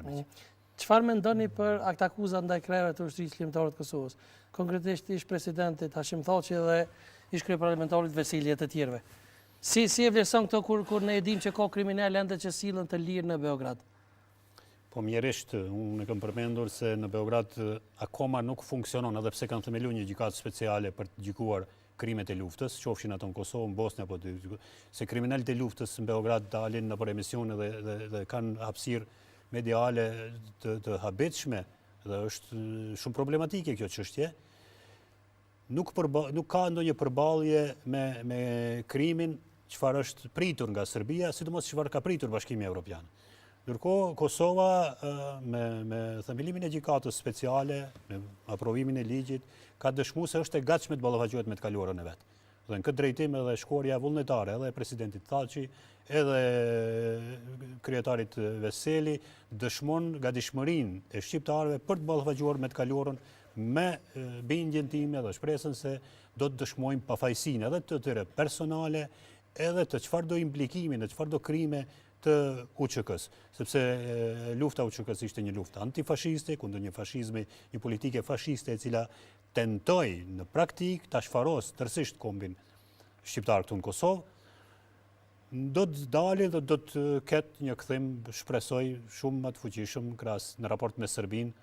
përgjigje. Çfarë mendoni për akuzat ndaj krejave të ushtrisë ligjore të Kosovës? Konkretisht ish presidentit Hashim Thaçi dhe ish kryeparlamentarit Veseli e të tjerëve. Si e vlerëson këto kur ne e dimë që ka kriminalë ende që sillen të lirë në Beograd? Po mjerisht, unë e kam përmendur se në Beograd akoma nuk funksionon, edhe pse kanë themelu një gjykatë speciale për të gjykuar krimet e luftës, qofshin ato në Kosovë, në Bosnjë apo se kriminalit e luftës në Beograd dalin në për emisione dhe kanë hapësirë mediale të habitshme dhe është shumë problematike kjo çështje. Nuk ka ndonjë përballje me krimin çfarë është pritur nga Serbia, sidomos çfarë ka pritur Bashkimi Evropian. Ndërkohë, Kosova me themelimin e gjykatës speciale, me aprovimin e ligjit, ka dëshmuar se është e gatshme të ballafaqohet me të kaluarën e vet. Dhe në këtë drejtim edhe shkruarja vullnetare edhe e presidentit Thaçi, edhe kryetarit Veseli dëshmon gatishmërinë e shqiptarëve për të ballafaqoher me të kaluarën, me bindjen time dhe shpresën se do të dëshmojmë pafajësinë edhe të tyre personale, edhe të çfarëdo implikimi në çfarëdo krime të UÇK-s, sepse lufta UÇK-s ishte një luftë antifashiste kundër një fashizmi, një politike fashiste e cila tentoi në praktik ta shfaros tërësisht kombin shqiptar këtu në Kosovë. Do të dalë dhe do të ketë një kthim, shpresoj, shumë më të fuqishëm në raport me Serbinë,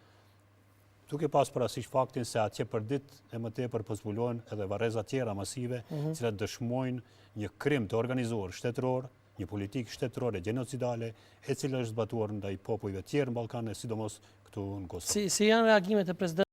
duke pas parasysh faktin se atje për ditë e më tepër po zbulohen edhe varreza tjera masive, cilat dëshmojnë një krim të organizuar shtetëror, një politikë shtetërore gjenocidale, e cila është zbatuar ndaj popujve tjerë në Ballkane, sidomos këtu në Kosovë. Si janë reagimet e presidentit